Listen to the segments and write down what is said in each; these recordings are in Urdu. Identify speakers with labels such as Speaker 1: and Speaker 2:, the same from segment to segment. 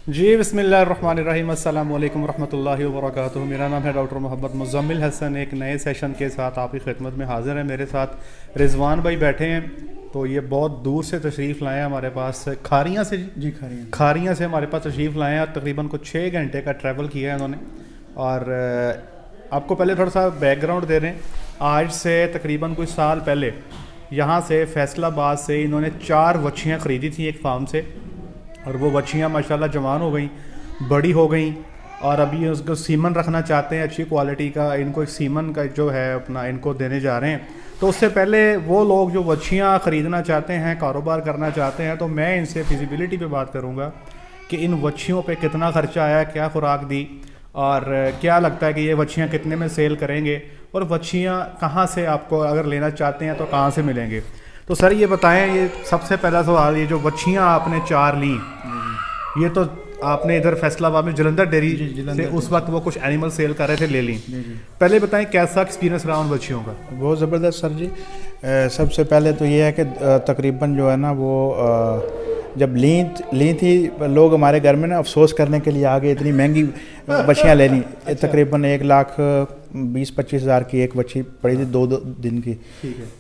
Speaker 1: جی بسم اللہ الرحمن الرحیم، السلام علیکم ورحمۃ اللہ وبرکاتہ۔ میرا نام ہے ڈاکٹر محمد مزمل حسن۔ ایک نئے سیشن کے ساتھ آپ کی خدمت میں حاضر ہیں۔ میرے ساتھ رضوان بھائی بیٹھے ہیں، تو یہ بہت دور سے تشریف لائے ہیں ہمارے پاس، کھاریاں سے جی کھاریاں سے ہمارے پاس تشریف لائے ہیں۔ تقریباً کچھ 6 گھنٹے کا ٹریول کیا ہے انہوں نے، اور آپ کو پہلے تھوڑا سا بیک گراؤنڈ دے رہے ہیں۔ آج سے تقریباً کچھ سال پہلے یہاں سے فیصل آباد سے انہوں نے 4 وچھیاں خریدی تھیں ایک فارم سے، اور وہ وچھیاں ماشاءاللہ جوان ہو گئیں، بڑی ہو گئیں، اور ابھی اس کو سیمن رکھنا چاہتے ہیں اچھی کوالٹی کا۔ ان کو ایک سیمن کا جو ہے اپنا ان کو دینے جا رہے ہیں۔ تو اس سے پہلے وہ لوگ جو وچھیاں خریدنا چاہتے ہیں، کاروبار کرنا چاہتے ہیں، تو میں ان سے فیزیبلٹی پہ بات کروں گا کہ ان وچھیوں پہ کتنا خرچہ آیا، کیا خوراک دی، اور کیا لگتا ہے کہ یہ وچھیاں کتنے میں سیل کریں گے، اور وچھیاں کہاں سے آپ کو اگر لینا چاہتے ہیں تو کہاں سے ملیں گے۔ تو سر یہ بتائیں، یہ سب سے پہلا سوال، یہ جو وچھیاں آپ نے 4 لیں، یہ تو آپ نے ادھر فیصل آباد میں جلندھر ڈیری سے اس وقت وہ کچھ اینیمل سیل کر رہے تھے، لے لیں۔ پہلے بتائیں کیسا ایکسپیرینس رہا ان بچیوں کا؟
Speaker 2: بہت زبردست سر جی۔ سب سے پہلے تو یہ ہے کہ تقریباً جو ہے نا وہ جب لیں تھی، لوگ ہمارے گھر میں نا افسوس کرنے کے لیے آگے، اتنی مہنگی بچیاں لے لیں۔ تقریباً 1,20,000-25,000 کی ایک بچی پڑی تھی 2 دن کی۔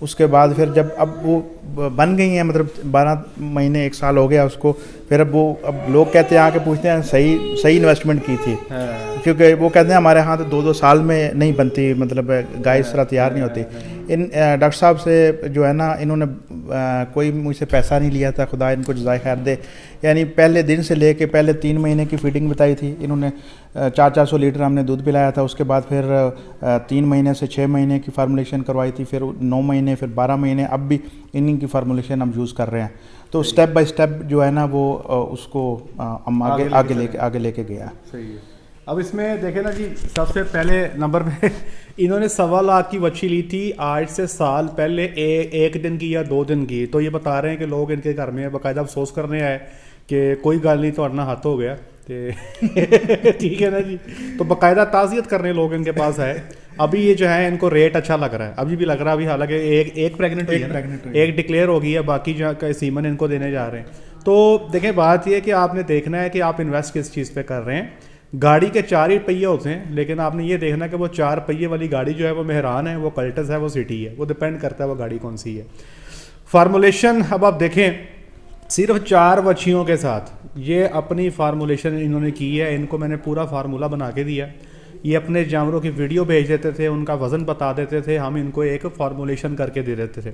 Speaker 2: اس کے بعد پھر جب اب وہ بن گئی ہیں، مطلب 12 مہینے 1 سال ہو گیا اس کو، پھر اب لوگ کہتے ہیں، آ کے پوچھتے ہیں صحیح انویسٹمنٹ کی تھی، کیونکہ وہ کہتے ہیں ہمارے ہاں تو 2 سال میں نہیں بنتی، مطلب گائے اس طرح تیار نہیں ہوتی۔ ان ڈاکٹر صاحب سے جو ہے نا، انہوں نے کوئی مجھ سے پیسہ نہیں لیا تھا، خدا ان کو جزائے خیر دے۔ یعنی پہلے دن سے لے کے پہلے 3 مہینے کی فیڈنگ بتائی تھی انہوں نے، 400 لیٹر ہم نے دودھ پلایا تھا۔ اس کے بعد پھر 3 مہینے سے 6 مہینے کی فارمولیشن کروائی تھی، پھر 9 مہینے، پھر 12 مہینے، اب بھی انہی کی فارمولیشن ہم یوز کر رہے ہیں۔ تو سٹیپ بائی سٹیپ جو ہے نا وہ اس کو ہم آگے لے کے گیا۔
Speaker 1: صحیح ہے۔ اب اس میں دیکھیں نا جی، سب سے پہلے نمبر پہ انہوں نے 1.25 لاکھ کی وچھی لی تھی آج سے سال پہلے، 1 دن کی یا 2 دن کی۔ تو یہ بتا رہے ہیں کہ لوگ ان کے گھر میں باقاعدہ افسوس کرنے آئے کہ کوئی گل نہیں، تو ہاتھ ہو گیا ٹھیک ہے نا جی۔ تو باقاعدہ تعزیت کرنے لوگ ان کے پاس آئے۔ ابھی یہ جو ہے ان کو ریٹ اچھا لگ رہا ہے، ابھی بھی لگ رہا ہے ابھی، حالانکہ ایک پریگننٹ ہوئی ہے، ایک ڈکلیئر ہو گئی ہے، باقی جو سیمن ان کو دینے جا رہے ہیں۔ تو دیکھیں بات یہ کہ آپ نے دیکھنا ہے کہ آپ انویسٹ کس چیز پہ کر رہے ہیں۔ گاڑی کے 4 ہی پہیے ہوتے ہیں، لیکن آپ نے یہ دیکھنا ہے کہ وہ 4 پہیے والی گاڑی جو ہے وہ مہران ہے، وہ کلٹس ہے، وہ سٹی ہے، وہ ڈپینڈ کرتا ہے وہ گاڑی کون سی ہے۔ فارمولیشن اب آپ دیکھیں، صرف 4 وچھیوں کے ساتھ یہ اپنی فارمولیشن انہوں نے کی ہے۔ ان کو میں نے پورا فارمولہ بنا کے دیا، یہ اپنے جانوروں کی ویڈیو بھیج دیتے تھے، ان کا وزن بتا دیتے تھے، ہم ان کو ایک فارمولیشن کر کے دے دیتے تھے،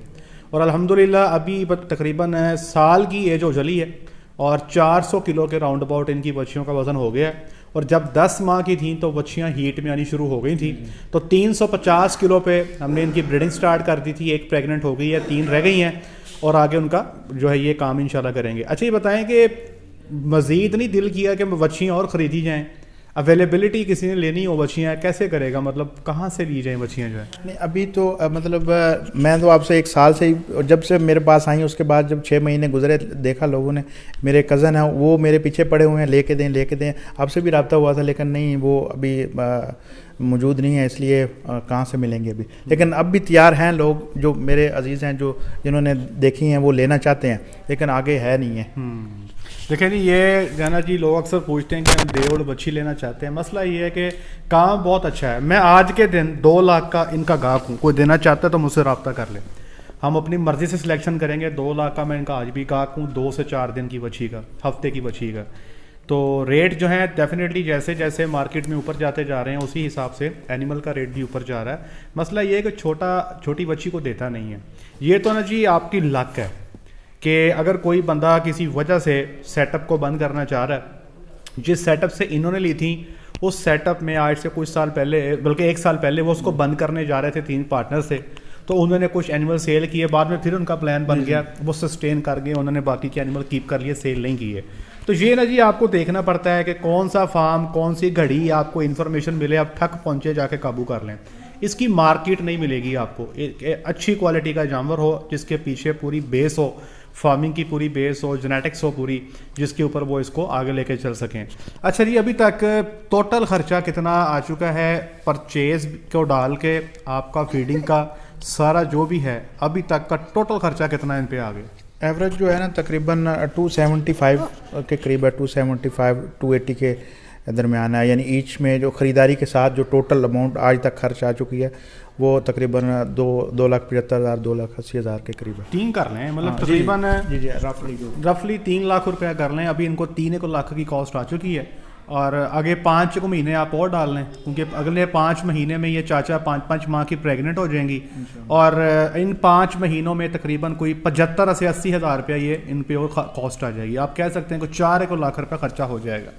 Speaker 1: اور الحمدللہ ابھی تقریباً سال کی ایج ہو چلی ہے، اور 400 کلو کے راؤنڈ اباؤٹ ان کی بچیوں کا وزن ہو گیا ہے۔ اور جب 10 ماہ کی تھیں تو بچیاں ہیٹ میں آنی شروع ہو گئی تھیں، تو 350 کلو پہ ہم نے ان کی بریڈنگ سٹارٹ کر دی تھی۔ 1 پریگننٹ ہو گئی ہے، 3 رہ گئی ہیں، اور آگے ان کا جو ہے یہ کام انشاءاللہ کریں گے۔ اچھا یہ بتائیں کہ مزید نہیں دل کیا کہ بچیاں اور خریدی جائیں؟ اویلیبلٹی کسی نے لینی ہو بچیاں، کیسے کرے گا؟ مطلب کہاں سے لی جائیں بچیاں جو ہے؟
Speaker 2: نہیں ابھی تو مطلب میں تو آپ سے 1 سال سے ہی، جب سے میرے پاس آئیں اس کے بعد جب 6 مہینے گزرے، دیکھا لوگوں نے، میرے کزن ہیں وہ میرے پیچھے پڑے ہوئے ہیں، لے کے دیں۔ آپ سے بھی رابطہ ہوا تھا، لیکن نہیں، وہ ابھی موجود نہیں ہے، اس لیے کہاں سے ملیں گے ابھی۔ لیکن اب بھی تیار ہیں لوگ، جو میرے عزیز ہیں، جنہوں نے دیکھی ہیں، وہ لینا چاہتے ہیں، لیکن آگے ہے نہیں ہے۔
Speaker 1: دیکھیں جی، یہ جانا جی، لوگ اکثر پوچھتے ہیں کہ ہم دیوڑ بچی لینا چاہتے ہیں۔ مسئلہ یہ ہے کہ کام بہت اچھا ہے۔ میں آج کے دن 2 لاکھ کا ان کا گاہک ہوں، کوئی دینا چاہتا ہے تو مجھ سے رابطہ کر لیں، ہم اپنی مرضی سے سلیکشن کریں گے۔ 2 لاکھ کا میں ان کا آج بھی گاہک ہوں، 2 سے 4 دن کی بچی کا، ہفتے کی بچی کا۔ تو ریٹ جو ہے ڈیفینیٹلی جیسے جیسے مارکیٹ میں اوپر جاتے جا رہے ہیں، اسی حساب سے اینیمل کا ریٹ بھی اوپر جا رہا ہے۔ مسئلہ یہ ہے کہ چھوٹی بچی کو دیتا نہیں ہے۔ یہ تو نا جی آپ کی لک ہے کہ اگر کوئی بندہ کسی وجہ سے سیٹ اپ کو بند کرنا چاہ رہا ہے، جس سیٹ اپ سے انہوں نے لی تھی، اس سیٹ اپ میں آج سے کچھ سال پہلے، بلکہ 1 سال پہلے وہ اس کو بند کرنے جا رہے تھے 3 پارٹنر سے، تو انہوں نے کچھ اینیمل سیل کیے، بعد میں پھر ان کا پلان بن گیا، وہ سسٹین کر گئے، انہوں نے باقی کے اینیمل کیپ کر لیے، سیل نہیں کیے۔ تو یہ نا جی آپ کو دیکھنا پڑتا ہے کہ کون سا فارم، کون سی گھڑی آپ کو انفارمیشن ملے، آپ ٹھک پہنچے، جا کے قابو کر لیں۔ اس کی مارکیٹ نہیں ملے گی آپ کو، اچھی کوالٹی کا جانور ہو جس کے پیچھے پوری بیس ہو، فارمنگ کی پوری بیس ہو، جینیٹکس ہو پوری، جس کے اوپر وہ اس کو آگے لے کے چل سکیں۔ اچھا جی، ابھی تک ٹوٹل خرچہ کتنا آ چکا ہے پرچیز کو ڈال کے، آپ کا فیڈنگ کا سارا جو بھی ہے ابھی تک کا ٹوٹل خرچہ کتنا ان پہ آ گیا؟
Speaker 2: ایوریج جو ہے نا تقریباً 275 کے قریب ہے, 275 280 کے درمیان ہے. یعنی ایچ میں جو خریداری کے ساتھ جو ٹوٹل اماؤنٹ آج تک خرچ آ چکی ہے وہ تقریباً 2,75,000 2,80,000 کے قریب ہے.
Speaker 1: 3 کر لیں مطلب تقریباً
Speaker 2: جی
Speaker 1: رفلی 3 لاکھ روپیہ کر لیں. ابھی ان کو 3 لاکھ کی کاسٹ آ چکی ہے, اور آگے 5 مہینے آپ اور ڈال لیں, کیونکہ اگلے 5 مہینے میں یہ چاچا 5 ماہ کی پریگننٹ ہو جائیں گی, اور ان 5 مہینوں میں تقریباً کوئی 75 سے 80 ہزار روپیہ یہ ان پہ اور کاسٹ آ جائے گی. آپ کہہ سکتے ہیں کہ 4 لاکھ روپیہ خرچہ ہو جائے گا.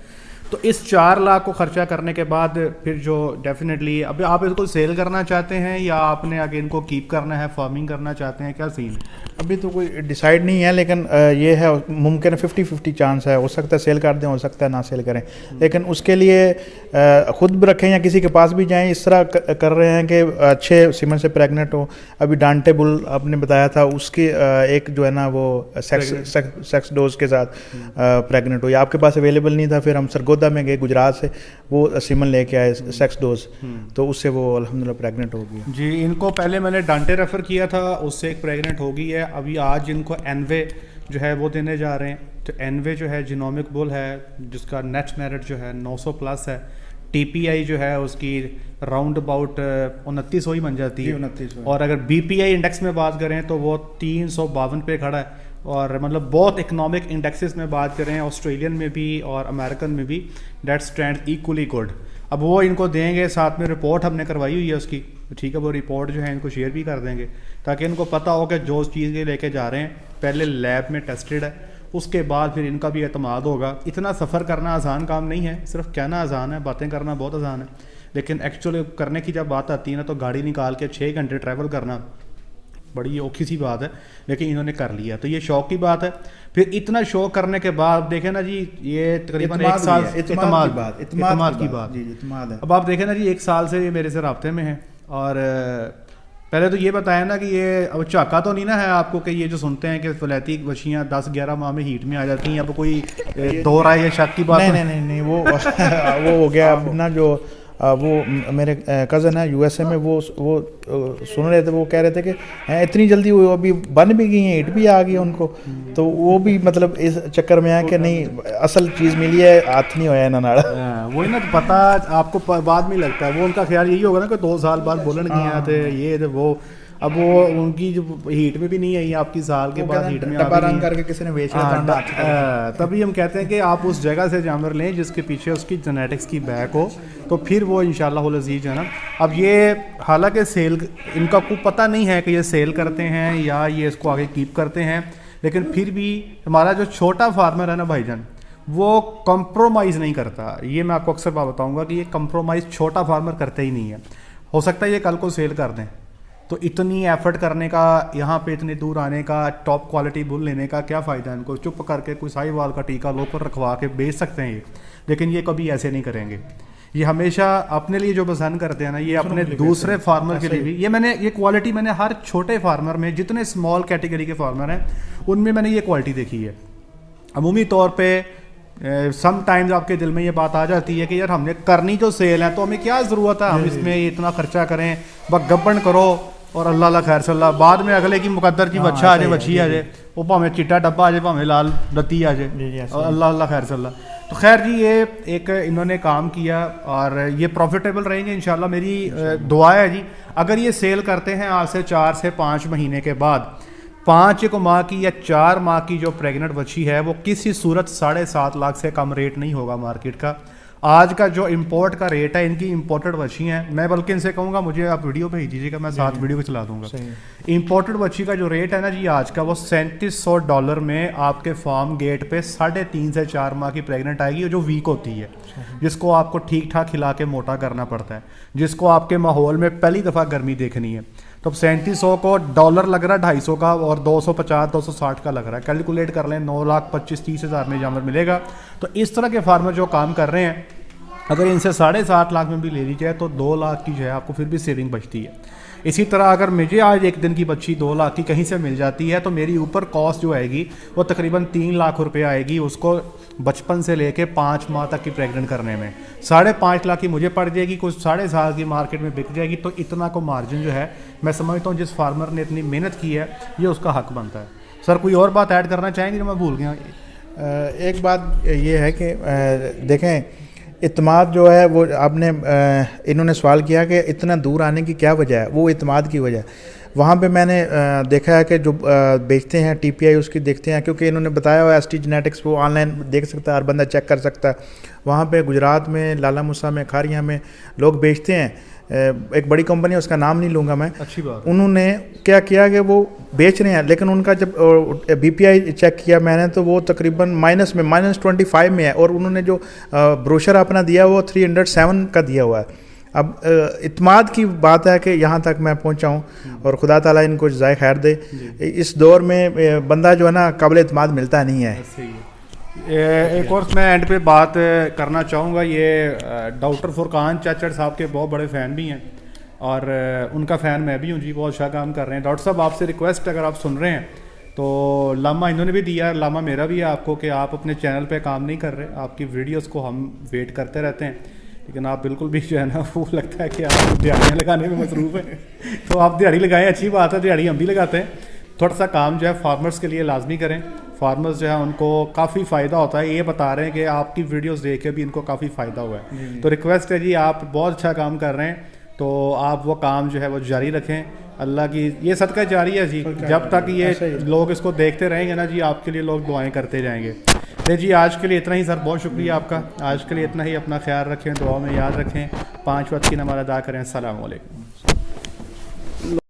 Speaker 1: تو اس 4 لاکھ کو خرچہ کرنے کے بعد پھر جو ڈیفینیٹلی اب آپ اس کو سیل کرنا چاہتے ہیں یا آپ نے آگے ان کو کیپ کرنا ہے, فارمنگ کرنا چاہتے ہیں, کیا سین ہے؟
Speaker 2: ابھی تو کوئی ڈیسائیڈ نہیں ہے, لیکن یہ ہے ممکن ہے 50-50 چانس ہے, ہو سکتا ہے سیل کر دیں, ہو سکتا ہے نہ سیل کریں. لیکن اس کے لیے خود بھی رکھیں یا کسی کے پاس بھی جائیں. اس طرح کر رہے ہیں کہ اچھے سیمن سے پریگننٹ ہو. ابھی ڈانٹے بل آپ نے بتایا تھا, اس کی ایک جو ہے نا وہ سیکس ڈوز کے ساتھ پریگننٹ ہو, یا آپ کے پاس اویلیبل نہیں تھا, پھر ہم سرگودا میں گئے گجرات سے, وہ سیمن لے کے آئے سیکس ڈوز, تو اس سے وہ الحمدللہ پریگننٹ ہو گئی.
Speaker 1: جی ان کو پہلے میں نے ڈانٹے ریفر کیا تھا, اس سے ایک پریگننٹ ہو گئی ہے. ابھی آج ان کو اینوے جو ہے وہ دینے جا رہے ہیں. تو اینوے جو ہے جینومک بل ہے جس کا نیٹ میرٹ جو ہے 900+ ہے. ٹی پی آئی جو ہے اس کی راؤنڈ اباؤٹ 2900 ہی بن جاتی ہے, اور اگر بی پی آئی انڈیکس میں بات کریں تو وہ 352 پہ کھڑا ہے. اور مطلب بہت اکنامک انڈیکسز میں بات کریں آسٹریلین میں بھی اور امریکن میں بھی, دیٹ اسٹینڈ ایکولی گڈ. اب وہ ان کو دیں گے, ساتھ میں رپورٹ ہم نے کروائی ہوئی ہے اس کی, ٹھیک ہے, وہ رپورٹ جو ہے ان کو شیئر بھی کر دیں گے تاکہ ان کو پتہ ہو کہ جو چیز یہ لے کے جا رہے ہیں پہلے لیب میں ٹیسٹڈ ہے, اس کے بعد پھر ان کا بھی اعتماد ہوگا. اتنا سفر کرنا آسان کام نہیں ہے, صرف کہنا آسان ہے, باتیں کرنا بہت آسان ہے, لیکن ایکچولی کرنے کی جب بات آتی ہے نا تو گاڑی نکال کے 6 گھنٹے ٹریول کرنا بڑی اوکھی سی بات ہے, لیکن انہوں نے کر لیا. تو یہ شوق کی بات ہے. پھر اتنا شوق کرنے کے بعد دیکھیں نا جی, یہ تقریباً 1 سال اعتماد کی بات. اب آپ دیکھیں نا جی 1 سال سے یہ میرے سے رابطے میں ہیں, اور پہلے تو یہ بتایا نا کہ یہ اب چاکا تو نہیں نا ہے آپ کو کہ یہ جو سنتے ہیں کہ فلیتی وشیاں 10-11 ماہ میں ہیٹ میں آ جاتی ہیں, اب کوئی دور آئے یا شک کی بات
Speaker 2: نہیں وہ ہو گیا اپنا. جو وہ میرے کزن ہے یو ایس اے میں, وہ سن رہے تھے, وہ کہہ رہے تھے کہ اتنی جلدی وہ ابھی بن بھی گئی ہیں, ہیٹ بھی آ گئی ان کو, تو وہ بھی مطلب اس چکر میں ہے کہ نہیں اصل چیز ملی ہے, ہاتھ نہیں ہویا نہ.
Speaker 1: وہی نا پتہ آپ کو بعد میں لگتا ہے, وہ ان کا خیال یہی ہوگا نا کہ 2 سال بعد بولن گیا تھے یہ تھے وہ. اب وہ ان کی جو ہیٹ میں بھی نہیں آئی آپ کی, سال کے بعد ہیٹ میں
Speaker 2: رنگ کر کے کسی نے بیچ لیا,
Speaker 1: تبھی ہم کہتے ہیں کہ آپ اس جگہ سے جانور لیں جس کے پیچھے اس کی جینیٹکس کی بیک ہو, تو پھر وہ انشاءاللہ العزیز ہے نا. اب یہ حالانکہ سیل ان کا کوئی پتہ نہیں ہے کہ یہ سیل کرتے ہیں یا یہ اس کو آگے کیپ کرتے ہیں, لیکن پھر بھی ہمارا جو چھوٹا فارمر ہے نا بھائی جان, وہ کمپرومائز نہیں کرتا. یہ میں آپ کو اکثر بات بتاؤں گا کہ یہ کمپرومائز چھوٹا فارمر کرتے ہی نہیں ہے. ہو سکتا ہے یہ کل کو سیل کر دیں, تو اتنی ایفرٹ کرنے کا, یہاں پہ اتنے دور آنے کا, ٹاپ کوالٹی بل لینے کا کیا فائدہ ہے ان کو. چپ کر کے کوئی سائی وال کا ٹیکا لوکل رکھوا کے بیچ سکتے ہیں یہ, لیکن یہ کبھی ایسے نہیں کریں گے. یہ ہمیشہ اپنے لیے جو پسند کرتے ہیں نا, یہ اپنے دوسرے فارمر کے لیے بھی, یہ کوالٹی میں نے ہر چھوٹے فارمر میں, جتنے اسمال کیٹیگری کے فارمر ہیں ان میں نے یہ کوالٹی دیکھی ہے. عمومی طور پہ سم ٹائمز آپ کے دل میں یہ بات آ جاتی ہے کہ یار ہم نے کرنی جو سیل ہے تو ہمیں کیا ضرورت ہے, ہم اس میں اتنا خرچہ کریں, بس گبن کرو اور اللہ خیر صلی اللہ, بعد میں اگلے کی مقدر کی بچہ آ جائے, بچی آ جائے, وہ بھاویں چٹا ڈبا آ جائے, بھاویں لال دتی آ جائے, اور اللہ خیر صلی اللہ. تو خیر جی یہ ایک انہوں نے کام کیا اور یہ پروفیٹیبل رہیں گے انشاءاللہ. میری دعا ہے جی, اگر یہ سیل کرتے ہیں آج سے 4 سے 5 مہینے کے بعد, 5 ماہ کی یا 4 ماہ کی جو پریگننٹ بچی ہے, وہ کسی صورت 7.5 لاکھ سے کم ریٹ نہیں ہوگا مارکیٹ کا. آج کا جو امپورٹ کا ریٹ ہے, ان کی امپورٹڈ بچی ہیں, میں بلکہ ان سے کہوں گا مجھے آپ ویڈیو بھیج دیجیے گا, میں ساتھ ویڈیو کو چلا دوں گا. امپورٹڈ بچی کا جو ریٹ ہے نا جی آج کا, وہ $3700 میں آپ کے فارم گیٹ پہ 3.5 سے 4 ماہ کی پریگننٹ آئے گی, جو ویک ہوتی ہے, جس کو آپ کو ٹھیک ٹھاک کھلا کے موٹا کرنا پڑتا ہے, جس کو آپ کے ماحول میں پہلی دفعہ گرمی دیکھنی ہے. تو 3700 کو ڈالر لگ رہا ہے 250 کا, اور 250-260 کا لگ رہا ہے, کیلکولیٹ کر لیں 9,25,30,000 میں جانور ملے گا. تو اس طرح کے فارمر جو کام کر رہے ہیں, اگر ان سے 7.5 لاکھ میں بھی لے لی جائے تو 2 لاکھ کی جو ہے آپ کو پھر بھی سیونگ بچتی ہے. اسی طرح اگر مجھے آج ایک دن کی بچی 2 لاکھ کی کہیں سے مل جاتی ہے, تو میری اوپر کاسٹ جو آئے گی وہ تقریباً 3 لاکھ روپے آئے گی, اس کو بچپن سے لے کے 5 ماہ تک کی پریگننٹ کرنے میں. 5.5 لاکھ کی مجھے پڑ جائے گی, کچھ 7.5 کی مارکیٹ میں بک جائے گی. تو اتنا کو مارجن جو ہے میں سمجھتا ہوں جس فارمر نے اتنی محنت کی ہے یہ اس کا حق بنتا ہے. سر کوئی اور بات ایڈ کرنا چاہیں گے جو میں بھول گیا؟
Speaker 2: ایک بات یہ ہے کہ دیکھیں اعتماد جو ہے وہ آپ نے انہوں نے سوال کیا کہ اتنا دور آنے کی کیا وجہ ہے، وہ اعتماد کی وجہ ہے۔ وہاں پہ میں نے دیکھا ہے کہ جو بیچتے ہیں ٹی پی آئی اس کی دیکھتے ہیں، کیونکہ انہوں نے بتایا ہوا ہے ایس ٹی جینیٹکس وہ آن لائن دیکھ سکتا ہے، ہر بندہ چیک کر سکتا ہے۔ وہاں پہ گجرات میں لالا مسا میں کھاریاں میں لوگ بیچتے ہیں، ایک بڑی کمپنی ہے اس کا نام نہیں لوں گا میں،
Speaker 1: اچھی بات۔
Speaker 2: انہوں نے کیا کیا کہ وہ بیچ رہے ہیں، لیکن ان کا جب بی پی آئی چیک کیا میں نے تو وہ تقریباً -25 میں ہے، اور انہوں نے جو بروشر اپنا دیا وہ 307 کا دیا ہوا ہے۔ اب اعتماد کی بات ہے کہ یہاں تک میں پہنچا ہوں، اور خدا تعالیٰ ان کو جزائے خیر دے۔ اس دور میں بندہ جو ہے نا قابل اعتماد ملتا نہیں ہے۔
Speaker 1: ایک اور میں اینڈ پہ بات کرنا چاہوں گا، یہ ڈاکٹر فرقان چاچڑ صاحب کے بہت بڑے فین بھی ہیں، اور ان کا فین میں بھی ہوں جی، بہت اچھا کام کر رہے ہیں۔ ڈاکٹر صاحب آپ سے ریکویسٹ اگر آپ سن رہے ہیں تو لامہ انہوں نے بھی دیا ہے، لامہ میرا بھی ہے آپ کو، کہ آپ اپنے چینل پہ کام نہیں کر رہے، آپ کی ویڈیوز کو ہم ویٹ کرتے رہتے ہیں، لیکن آپ بالکل بھی جو ہے نا وہ لگتا ہے کہ آپ دیہڑیاں لگانے میں مصروف ہیں، تو آپ دیہڑی لگائیں، اچھی بات ہے، دیہڑی ہم بھی لگاتے ہیں۔ تھوڑا سا کام جو ہے فارمرز کے لیے لازمی کریں، فارمرز جو ہے ان کو کافی فائدہ ہوتا ہے، یہ بتا رہے ہیں کہ آپ کی ویڈیوز دیکھ کے بھی ان کو کافی فائدہ ہوا ہے۔ تو ریکویسٹ ہے جی، آپ بہت اچھا کام کر رہے ہیں، تو آپ وہ کام جو ہے وہ جاری رکھیں، اللہ کی یہ صدقہ جاری ہے جی، جب تک یہ لوگ اس کو دیکھتے رہیں گے نا جی، آپ کے لیے لوگ دعائیں کرتے جائیں گے۔ جی آج کے لیے اتنا ہی سر، بہت شکریہ آپ کا، آج کے لیے اتنا ہی، اپنا خیال رکھیں، دعا میں یاد رکھیں، 5 وقت کی نماز ادا کریں۔ السلام علیکم۔